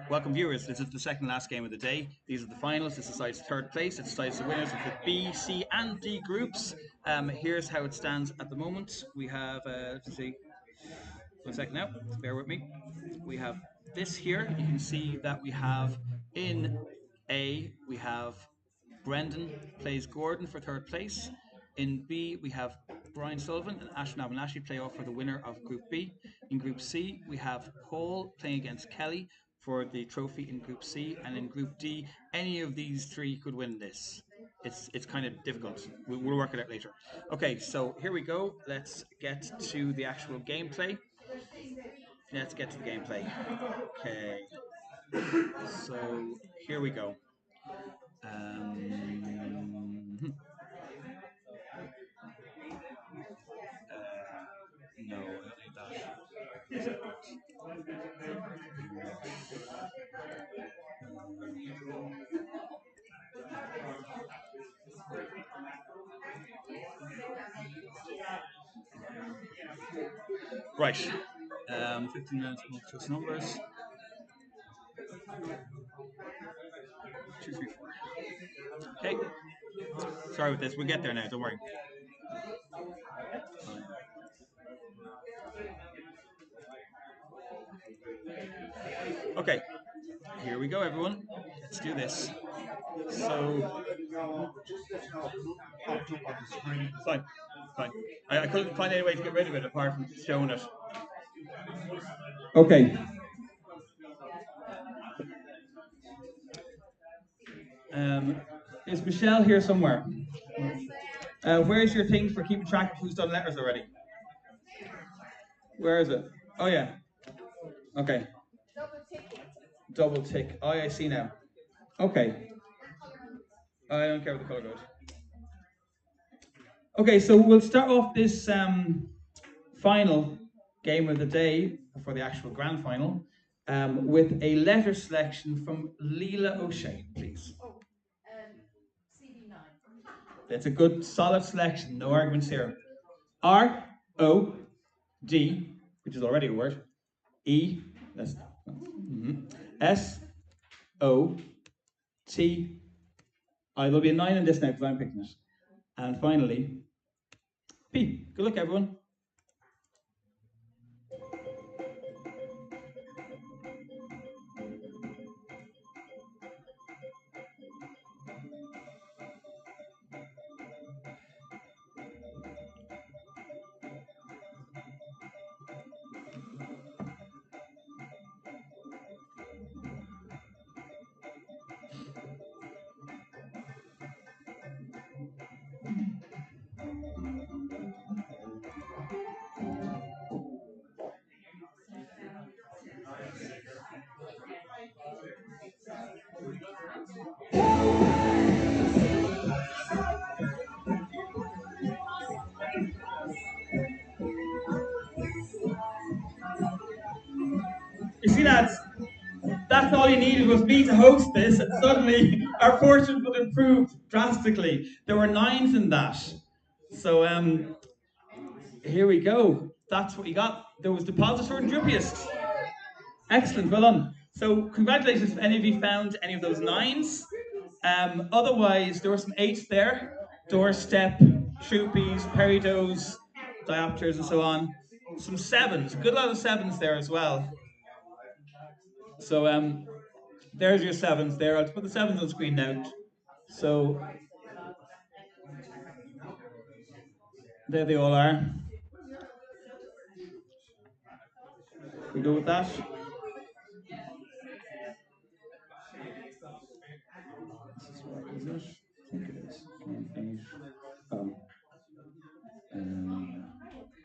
Welcome viewers, this is the second last game of the day. These are the finals, this decides third place, it decides the winners of the B, C and D groups. Here's how it stands at the moment. We have, let's see, 1 second now, bear with me. We have this here, you can see that we have in A, we have Brendan plays Gordon for third place. In B, we have Brian Sullivan and Ashton Abernathy play off for the winner of Group B. In Group C, we have Paul playing against Kelly for the trophy in Group C. And in Group D, any of these three could win this. It's kind of difficult. We'll work it out later. Okay, so here we go. Let's get to the actual gameplay. Let's get to the gameplay. Okay. So here we go. No, I don't need that. Right. 15 minutes more choice numbers. 2, 3, 4. Okay. Sorry with this. We'll get there now. Don't worry. Okay. Here we go, everyone. Let's do this. So. Fine. Fine. I couldn't find any way to get rid of it apart from showing it. Okay. Is Michelle here somewhere? Where's your thing for keeping track of who's done letters already? Where is it? Oh, yeah. Okay. Double tick. Oh, I see now. Okay. I don't care what the color goes. Okay, so we'll start off this final game of the day for the actual grand final with a letter selection from Leela O'Shea, please. CD9. That's a good, solid selection. No arguments here. R O D, which is already a word. E. That's S O T. There'll be a 9 in this now because I'm picking it. And finally, P. Good luck, everyone. You see, that's all you needed was me to host this, and suddenly our fortune would improve drastically. There were 9s in that. So here we go. That's what you got. There was depositor and dubious. Excellent, well done. So congratulations if any of you found any of those 9s. Otherwise, there were some 8s there. Doorstep, Troopies, Peridos, Diopters, and so on. Some 7s, good lot of 7s there as well. So there's your 7s there. I'll put the 7s on screen now. So there they all are. We go with that. This is what is it? I think it is. Oh.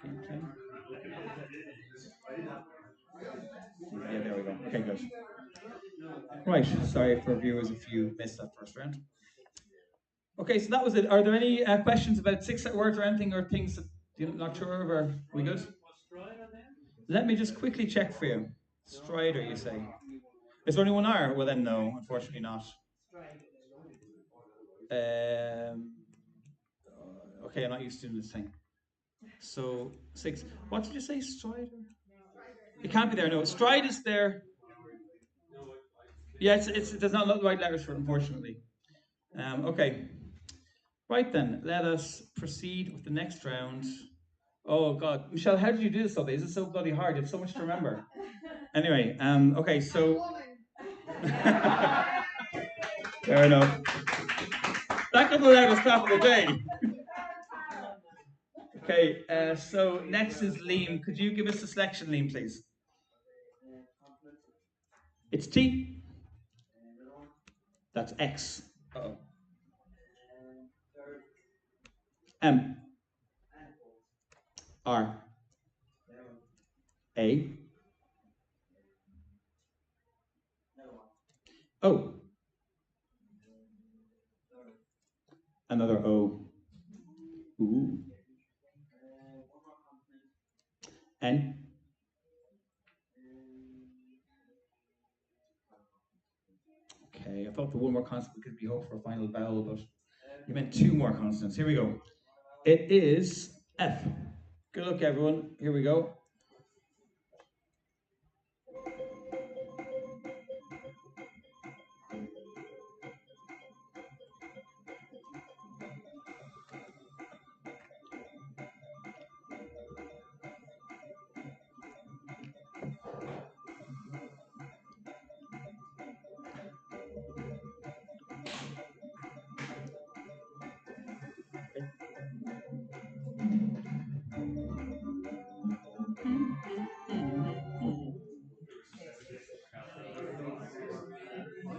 Gameplay. Yeah, there we go. Okay, good. Right, sorry for viewers if you missed that first round. Okay, so that was it. Are there any questions about 6-letter words or anything, or things that you're not sure of, or are we good? Let me just quickly check for you. Strider, you say? Is there only one R? Well then, no, unfortunately not. Okay, I'm not used to doing this thing. So 6. What did you say, Strider? It can't be there. No, Stride is there. Yeah, there's not the right letters for it, unfortunately. Okay. Right then, let us proceed with the next round. Oh God, Michelle, how did you do this all day? Is it so bloody hard? You have so much to remember. Anyway, okay, so fair enough. That could be the loudest clap of the day. Okay, so next is Liam. Could you give us the selection, Liam, please? It's T. That's X. Uh-oh. M. R. A. O. Another O. Ooh. N. Okay, I thought the one more consonant could be hope for a final vowel, but you meant two more consonants. Here we go. It is F. Good luck, everyone. Here we go.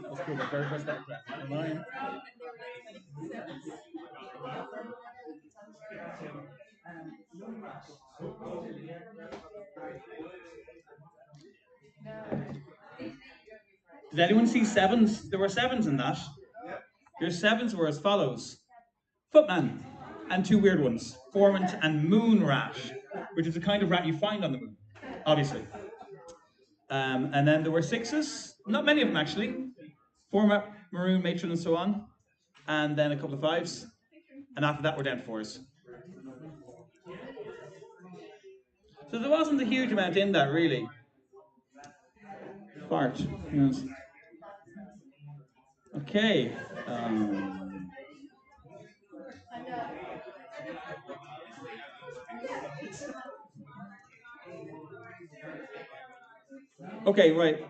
Let's go the very first letter. Mine. Did anyone see sevens? There were sevens in that. Your sevens were as follows: footman, and two weird ones: formant and moon rat, which is the kind of rat you find on the moon, obviously. And then there were sixes, not many of them actually: format, maroon, matron, and so on. And then a couple of fives. And after that, we're down to fours. So there wasn't a huge amount in that, really. Fart. Yes. Okay. Okay, right.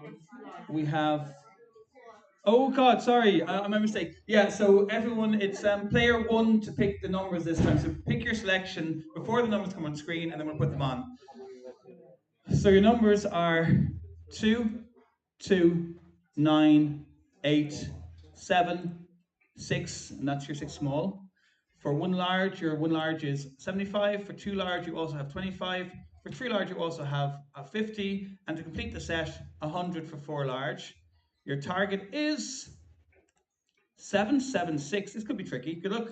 We have. Oh God, sorry, my mistake. Yeah, so everyone, it's player one to pick the numbers this time. So pick your selection before the numbers come on screen, and then we'll put them on. So your numbers are 2, 2, 9, 8, 7, 6, and that's your 6 small. For one large, your one large is 75. For two large, you also have 25. For three large, you also have a 50. And to complete the set, 100 for four large. Your target is 776. This could be tricky. Good luck.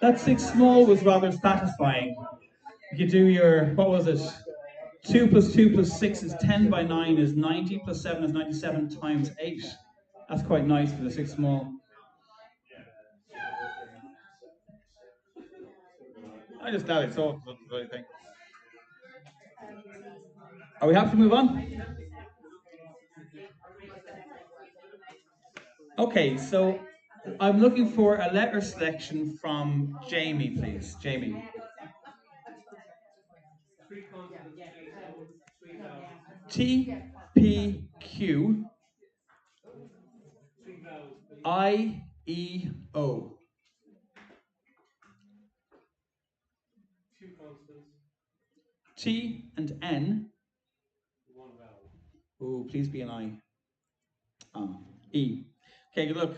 That 6 small was rather satisfying. You do your, what was it? 2 plus 2 plus 6 is 10 by 9 is 90, plus 7 is 97 times 8. That's quite nice for the 6 small. I just doubt it's all the bloody thing. Are we happy to move on? Okay, so I'm looking for a letter selection from Jamie, please. Jamie. T, P, Q, I, E, O. T and N. Oh, please be an I. Ah, E. Okay, good luck.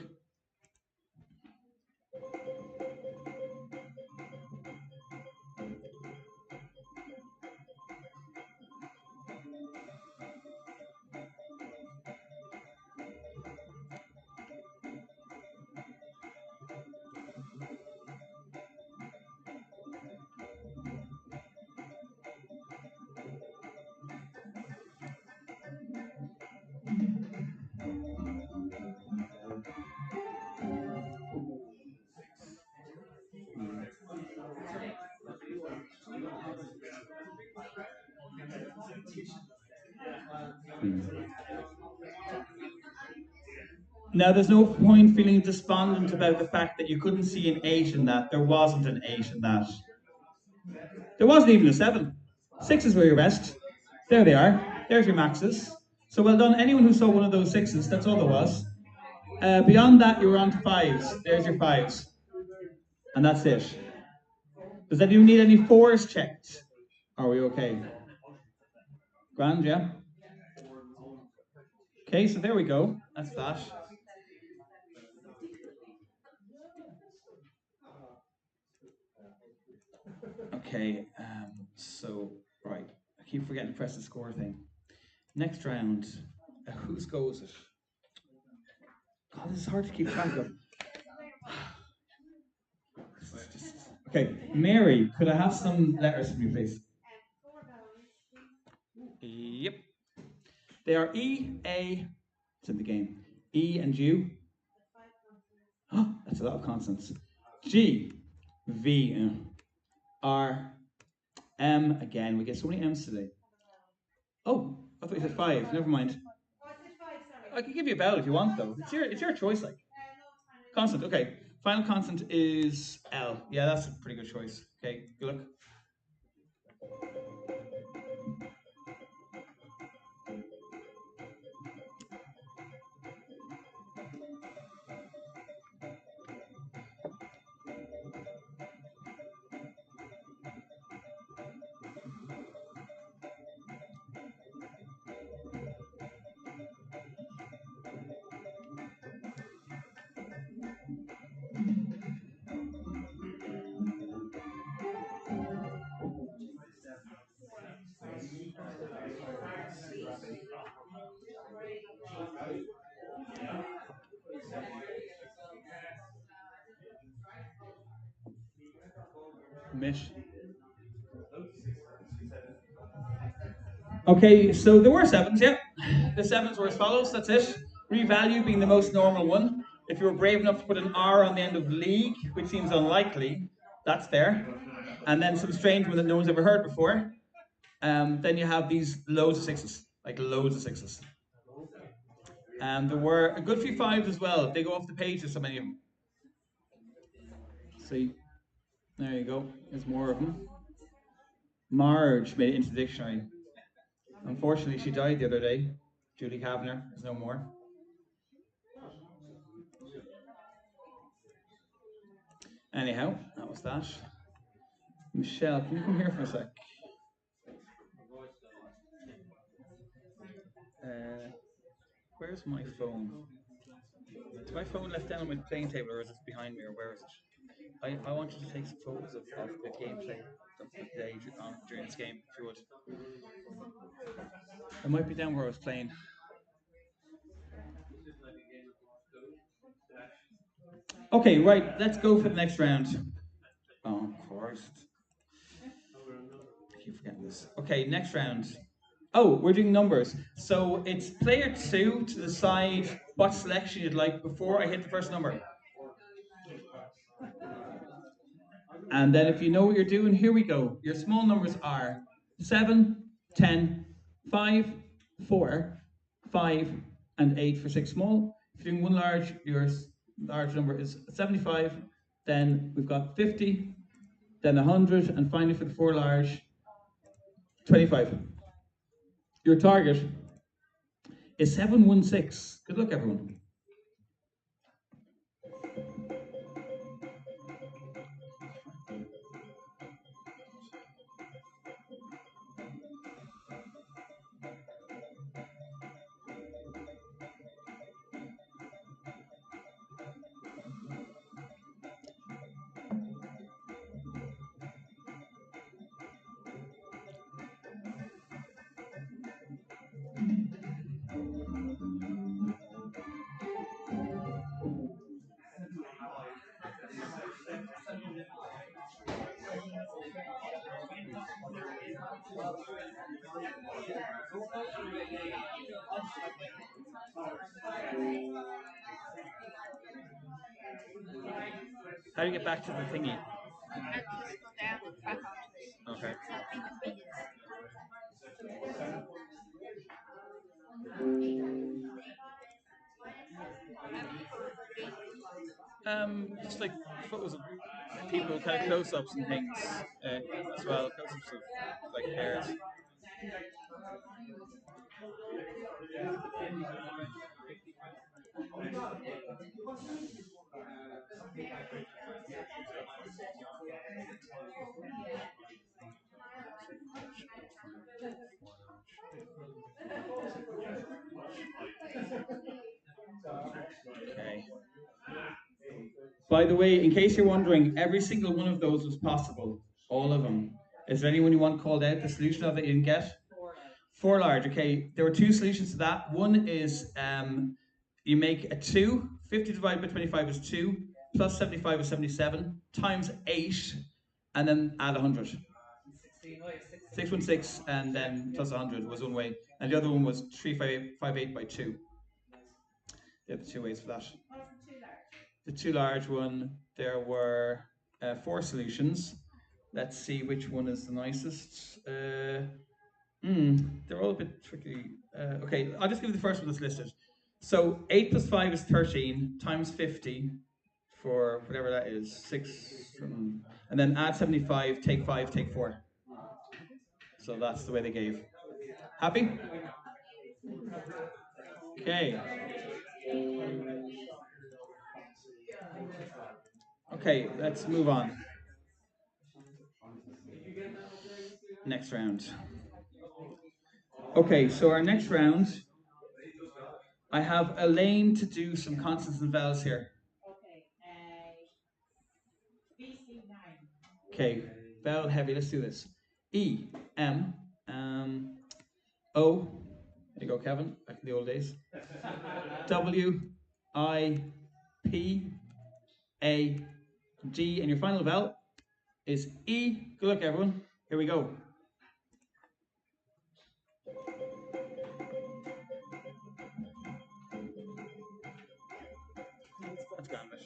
Now, there's no point feeling despondent about the fact that you couldn't see an 8 in that. There wasn't an 8 in that. There wasn't even a 7. 6s were your best. There they are. There's your maxes. So well done. Anyone who saw one of those 6s, that's all there was. Beyond that, you were on to 5s. There's your 5s. And that's it. Does anyone need any 4s checked? Are we okay? Grand, yeah? Okay, so there we go. That's that. Okay, so, right. I keep forgetting to press the score thing. Next round. Whose go is it? God, this is hard to keep track of. Okay, Mary, could I have some letters from you, please? Yep. They are E, A, it's in the game. E and U. Oh, that's a lot of consonants. G, V, R, M again. We get so many M's today. Oh, I thought you said 5. Never mind. I can give you a bell if you want, though. It's your choice, like. Consonant. Okay. Final consonant is L. Yeah, that's a pretty good choice. Okay. Good luck. Mish. Okay, so there were 7s, yeah. The 7s were as follows, that's it. Revalue being the most normal one. If you were brave enough to put an R on the end of league, which seems unlikely, that's there. And then some strange one that no one's ever heard before. Then you have these loads of 6s, like loads of 6s. And there were a good few 5s as well. They go off the pages, so many of them. See, there you go. There's more of them. Marge made it into the dictionary. Unfortunately, she died the other day. Julie Kavanagh is no more. Anyhow, that was that. Michelle, can you come here for a sec? Where's my phone? Is my phone left down on my playing table, or is it behind me, or where is it? I wanted to take some photos of the gameplay of the day during this game, if you would. It might be down where I was playing. Okay, right, let's go for the next round. Oh, Christ. I keep forgetting this. Okay, next round. Oh, we're doing numbers. So it's player 2 to decide what selection you'd like before I hit the first number. And then if you know what you're doing, here we go. Your small numbers are 7, 10, 5, 4, 5, and 8 for 6 small. If you're doing one large, yours large number is 75. Then we've got 50, then 100, and finally for the 4 large, 25. Your target is 716. Good luck, everyone. How do you get back to the thingy? Okay. Just like photos of people, kind of close-ups and things as well. Close-ups of like hairs. Okay. By the way, in case you're wondering, every single one of those was possible. All of them. Is there anyone you want called out the solution of that you didn't get? 4 large. Okay. There were 2 solutions to that. One is you make a 2. 50 divided by 25 is 2. Plus 75 is 77. Times 8. And then add 100. 616 and then plus 100 was one way. And the other one was 358 by 2. There are 2 ways for that. The 2 large one, there were 4 solutions. Let's see which one is the nicest. They're all a bit tricky. Okay, I'll just give you the first one that's listed. So 8 plus 5 is 13 times 50 for whatever that is, 6. And then add 75, take 5, take 4. So that's the way they gave. Happy? Okay. Okay, let's move on. Next round. Okay, so our next round, I have Elaine to do some consonants and vowels here. Okay, vowel heavy, let's do this. E, M, O, there you go, Kevin, back in the old days. W, I, P, A, G, and your final vowel is E. Good luck, everyone. Here we go. That's grand, thanks.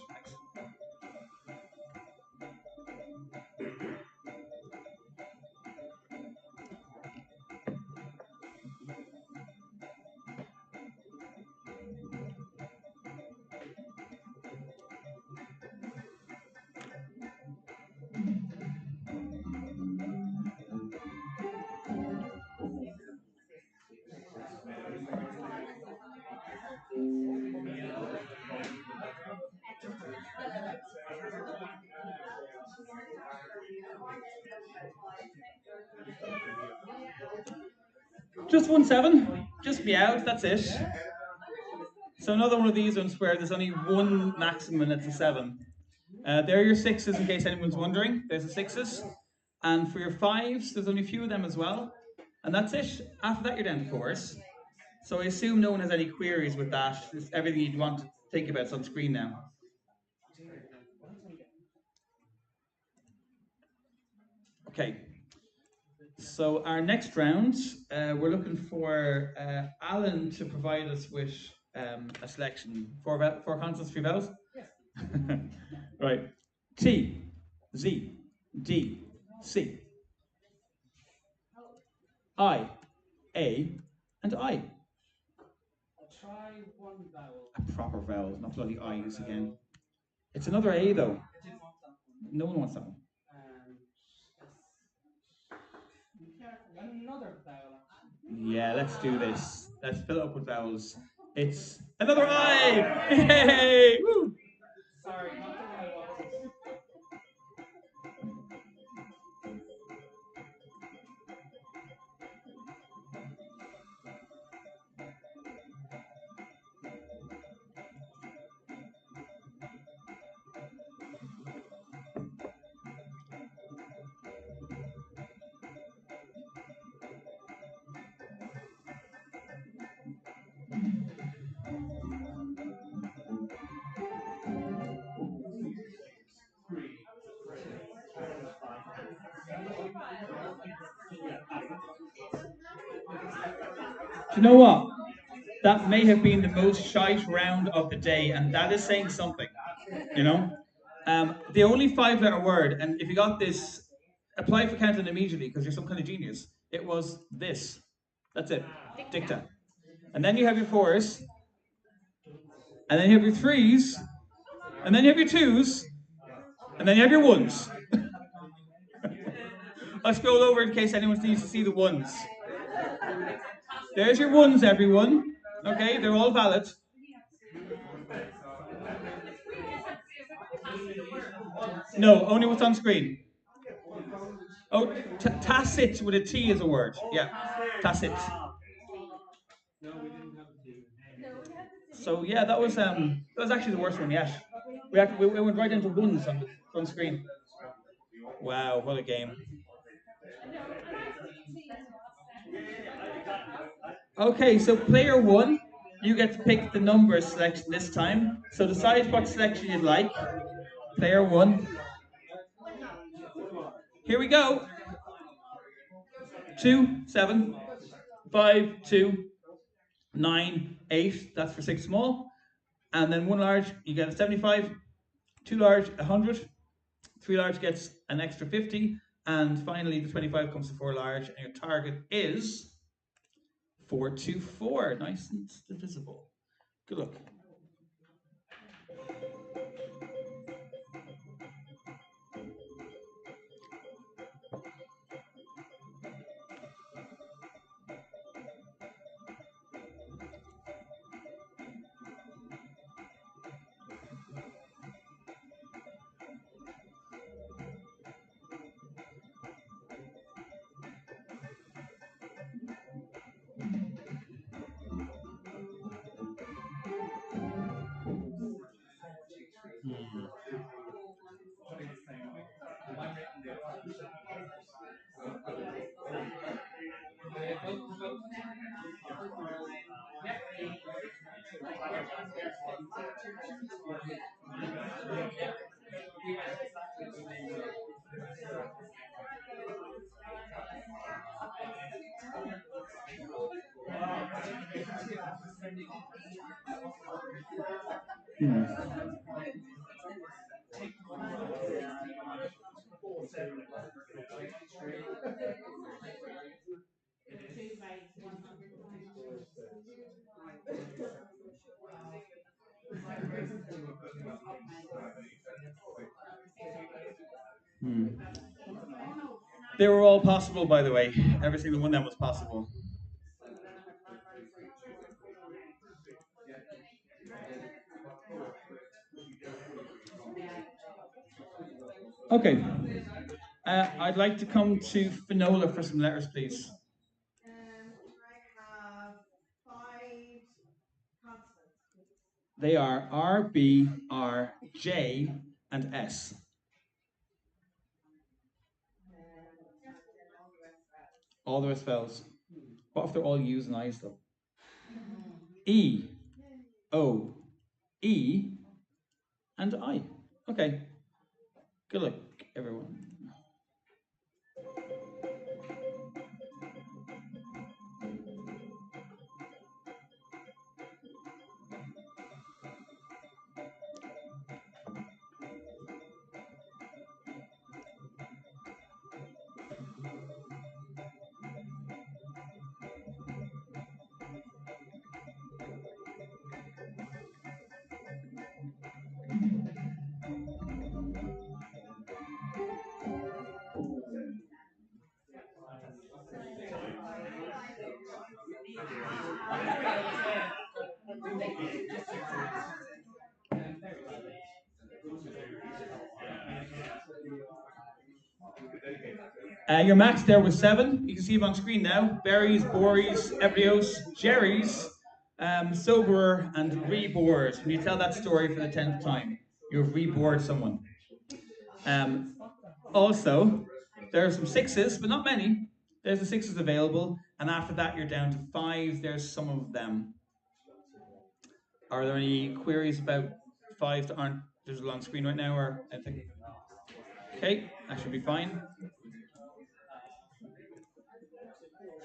Just 1-7, just meowed, that's it. So another one of these ones where there's only one maximum and it's a 7. There are your 6s in case anyone's wondering. There's the 6s. And for your 5s, there's only a few of them as well. And that's it. After that, you're down to 4s. So I assume no one has any queries with that. It's everything you'd want to think about is on screen now. Okay. So our next round, we're looking for Alan to provide us with a selection. 4 consonants, 3 vowels? Yes. Right. T, Z, D, C. I, A, and I. A proper vowel, not bloody I's again. It's another A though. No one wants that one. Yeah, let's do this. Let's fill it up with vowels. It's another I. Hey! Woo! Do you know what? That may have been the most shite round of the day, and that is saying something. You know, the only five-letter word, and if you got this, apply for Countdown immediately because you're some kind of genius. It was this. That's it. Dicta. And then you have your fours, and then you have your threes, and then you have your twos, and then you have your ones. I'll scroll over in case anyone needs to see the ones. There's your ones, everyone. Okay, they're all valid. No, only what's on screen. Oh, tacit with a T is a word. Yeah, tacit. So yeah, that was actually the worst one yet. We went right into ones on screen. Wow, what a game. Okay, so player one, you get to pick the number selection this time. So decide what selection you'd like. Player one. Here we go. 2, 7, 5, 2, 9, 8. That's for 6 small. And then 1 large, you get a 75. 2 large, 100. 3 large gets an extra 50. And finally, the 25 comes to 4 large. And your target is 424. Nice and divisible. Good luck. Hmm. Hmm. They were all possible, by the way. Every single one of them was possible. Okay. I'd like to come to Finola for some letters, please. They are R, B, R, J, and S. All the rest spells. What if they're all U's and I's, though? E, O, E, and I. Okay. Good luck, everyone. Your max there was 7. You can see them on screen now. Berries, Boris, Ebrios, Jerry's, Soberer, and Rebored. When you tell that story for the 10th time, you've rebored someone. Um, Also, there are some 6s, but not many. There's the 6s available, and after that, you're down to 5s. There's some of them. Are there any queries about 5s that aren't visible on screen right now, or anything? Okay, that should be fine.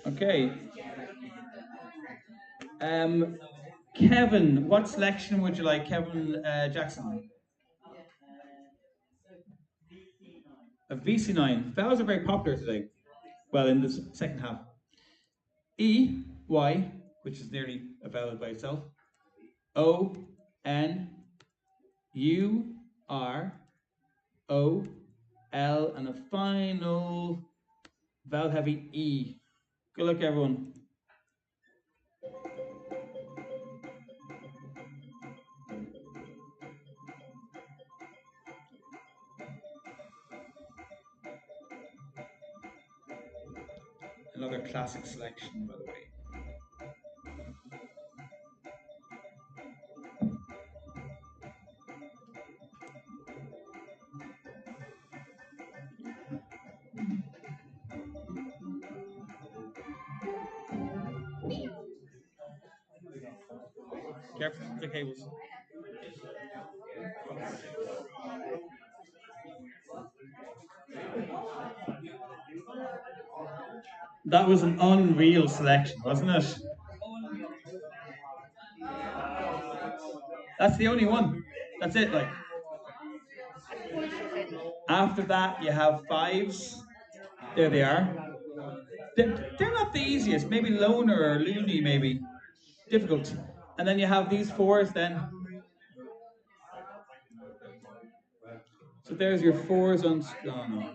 Okay. Kevin, what selection would you like, Kevin Jackson? A VC9. Vowels are very popular today. Well, in the second half. E, Y, which is nearly a vowel by itself. O, N, U, R, O, L, and a final vowel heavy E. Good luck, everyone. Another classic selection, by the way. Careful with the cables. That was an unreal selection, wasn't it? That's the only one. That's it. Like after that, you have 5s. There they are. They're not the easiest. Maybe loner or loony, maybe difficult. And then you have these 4s. Then so there's your 4s on. Oh no,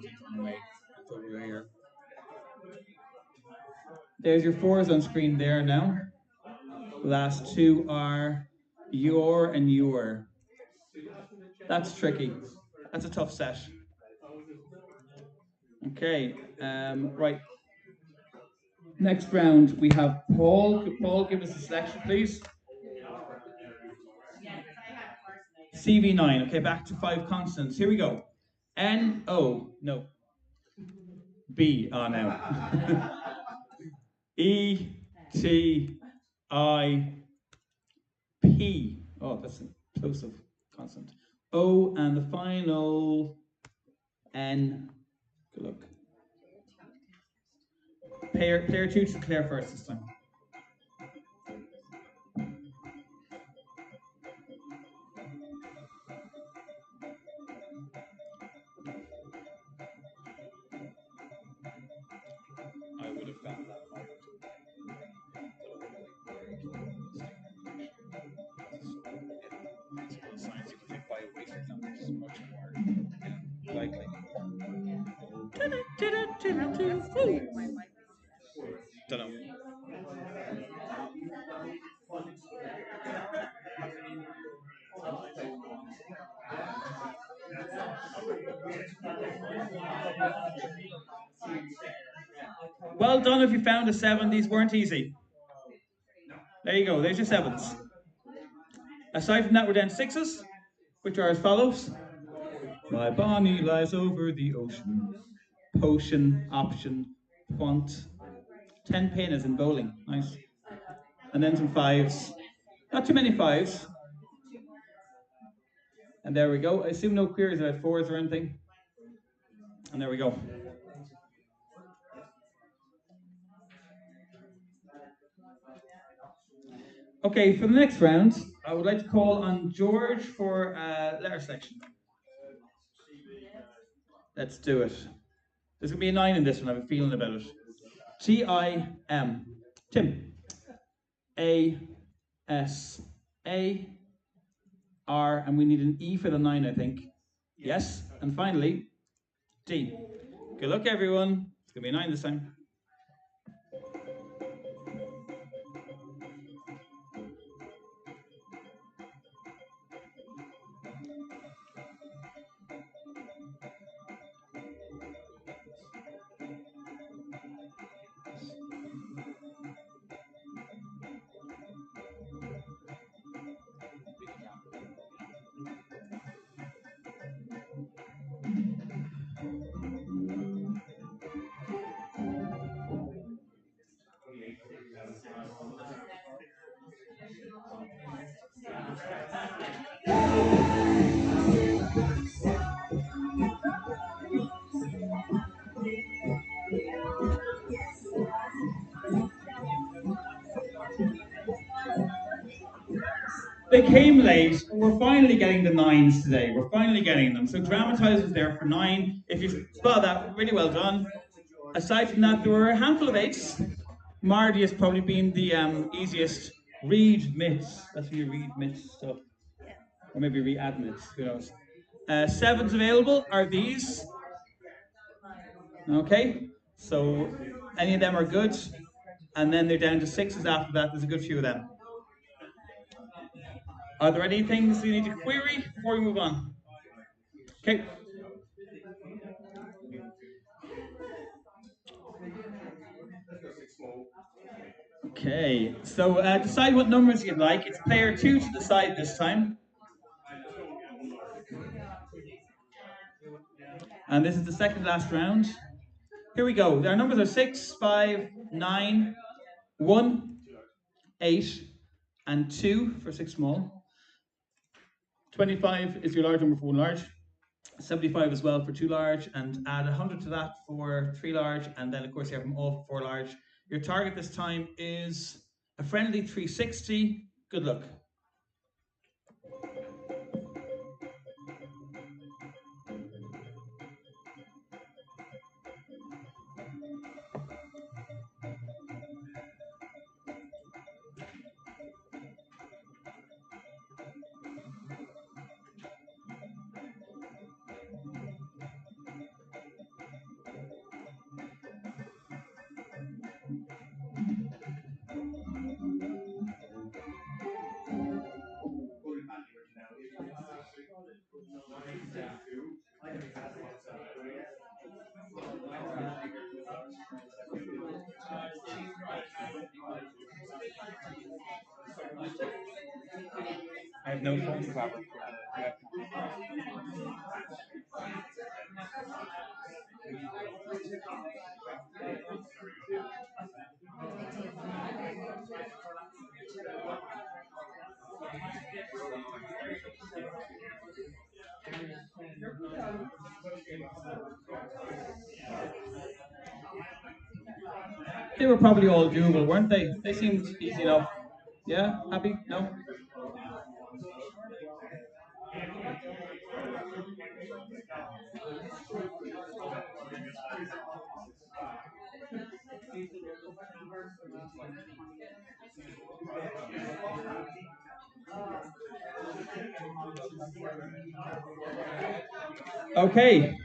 it's over here. There's your 4s on screen there now. Last 2 are your and your. That's tricky. That's a tough set. Okay, right. Next round we have Paul. Could Paul give us a selection, please? CV9. Okay, back to 5 consonants. Here we go. N O. No. B. Oh no. E T I P. Oh, that's a plosive consonant. O and the final N. Good luck. Player 2 to Claire first this time. I would have gotten that one. Science, you can take away, for example, which is much more likely. Don't know. Well done if you found a 7. These weren't easy. There you go. There's your 7s. Aside from that, we're down to 6s, which are as follows. My Bonnie lies over the ocean. Potion, option, quant. 10 pin as in bowling. Nice. And then some 5s. Not too many 5s. And there we go. I assume no queries about 4s or anything. And there we go. Okay, for the next round, I would like to call on George for letter selection. Let's do it. There's going to be a 9 in this one. I have a feeling about it. T-I-M. Tim. A-S-A. R. And we need an E for the 9, I think. Yes. And finally, D. Good luck, everyone. It's going to be a 9 this time. They came late. We're finally getting the 9s today. We're finally getting them. So Dramatize was there for 9. If you spell that, really well done. Aside from that, there were a handful of 8s. Mardy has probably been the easiest. Read myths. That's when you read myths stuff. Or maybe re-add myths. Who knows? 7s available are these. Okay. So any of them are good. And then they're down to 6s after that. There's a good few of them. Are there any things you need to query before we move on? Okay. Okay, so decide what numbers you'd like. It's player 2 to decide this time. And this is the second last round. Here we go. Our numbers are 6, 5, 9, 1, 8, and 2 for 6 small. 25 is your large number for 1 large. 75 as well for 2 large, and add 100 to that for 3 large, and then of course you have them all for 4 large. Your target this time is a friendly 360. Good luck. I have no phone cover. They were probably all doable, weren't they? They seemed easy enough. Yeah? Happy? No? Okay,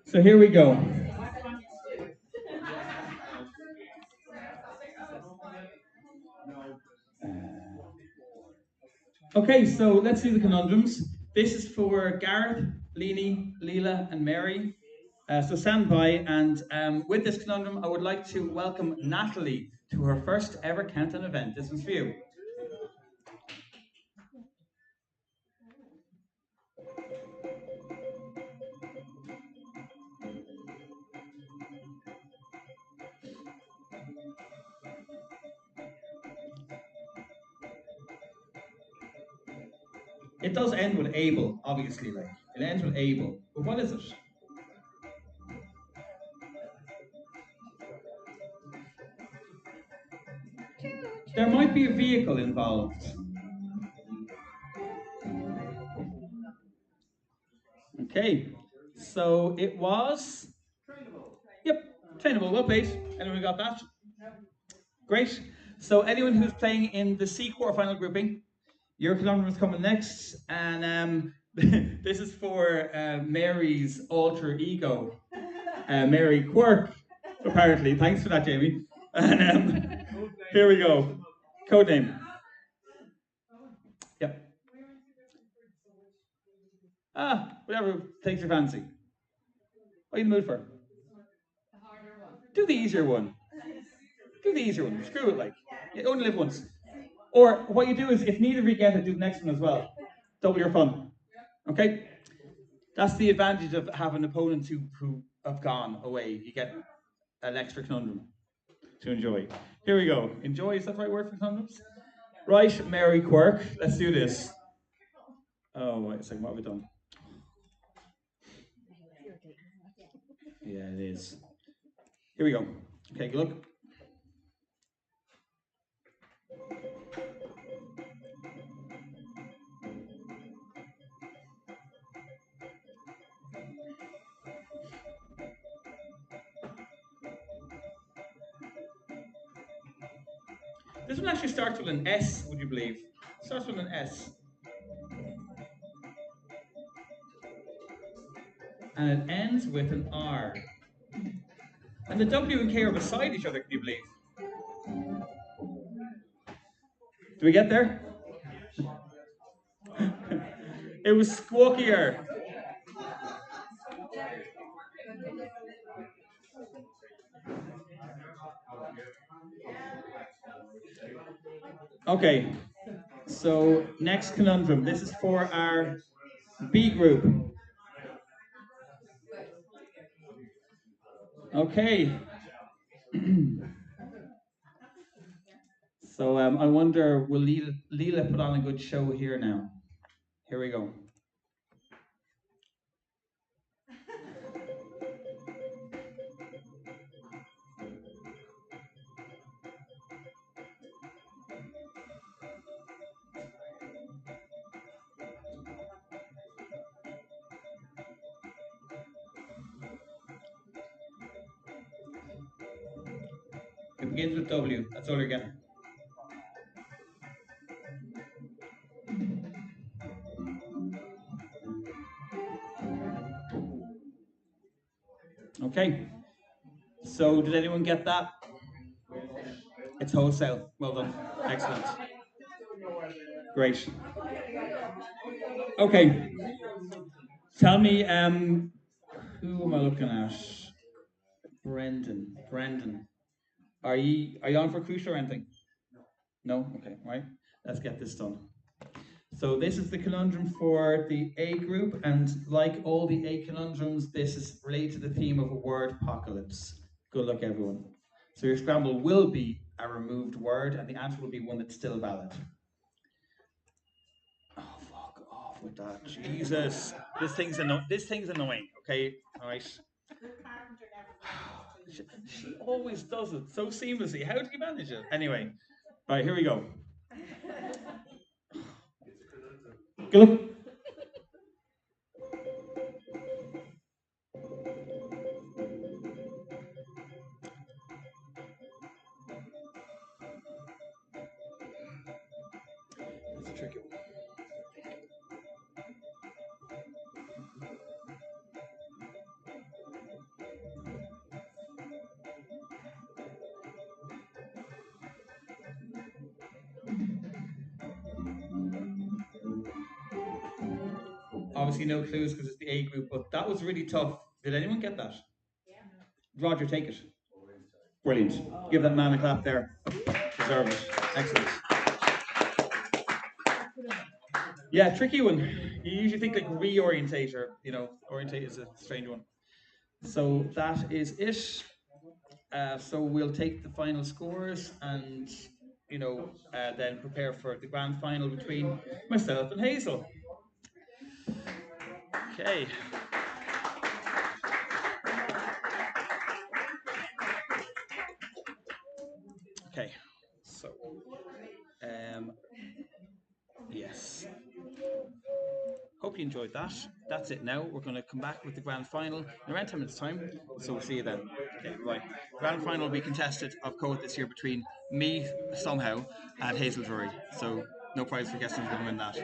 so here we go. Okay, so let's do the conundrums. This is for Gareth, Leanie, Leela, and Mary. So stand by, and with this conundrum, I would like to welcome Natalie to her first ever countdown event. This was for you. It does end with able, obviously, like it ends with able. But what is it? There might be a vehicle involved. Okay, so it was. Yep, trainable. Well played. Anyone got that? Great. So anyone who's playing in the C quarterfinal grouping, your conundrum is coming next, and this is for Mary's alter ego, Mary Quirk, apparently. Thanks for that, Jamie. And here we go. Code name. Yep. Whatever takes your fancy. What are you in the mood for? Do the easier one. Do the easier one. Screw it, like. You only live once. Or what you do is, if neither of you get it, do the next one as well. Double your fun. Okay? That's the advantage of having opponents who have gone away. You get an extra conundrum to enjoy. Here we go. Enjoy, is that the right word for conundrums? Right, Mary Quirk. Let's do this. Oh, wait a second. What have we done? Yeah, it is. Here we go. Okay, good luck. This one actually starts with an S, would you believe? Starts with an S. And it ends with an R. And the W and K are beside each other, can you believe? Do we get there? It was squawkier. Okay, so next conundrum. This is for our B group. Okay. So I wonder, will Leela put on a good show here now? Here we go. It begins with W. That's all you're getting. Okay. So did anyone get that? It's wholesale. Well done. Excellent. Great. Okay. Tell me, who am I looking at? Brendan. Brendan. Are you on for crucial or anything? No? Okay, right. Let's get this done. So this is the conundrum for the A group, and like all the A conundrums, this is related to the theme of a word apocalypse. Good luck, everyone. So your scramble will be a removed word, and the answer will be one that's still valid. Oh, fuck off with that. Jesus. This thing's annoying, okay? Alright. She always does it so seamlessly. How do you manage it? Anyway. Alright, here we go. Good luck. That's a tricky one. Obviously, no clues because it's the A group, but that was really tough. Did anyone get that? Roger, take it. Brilliant. Give that man a clap there. Deserve it. Excellent. Yeah, tricky one. You usually think like reorientator, orientate is a strange one. So that is it. So we'll take the final scores and, then prepare for the grand final between myself and Hazel. Okay. Okay. So, um, yes. Hope you enjoyed that. That's it now. We're going to come back with the grand final in around 10 minutes' time. So we'll see you then. Okay, right. Grand final will be contested, of course, this year between me, somehow, and Hazel Drury. So no prize for guessing who's going to win that.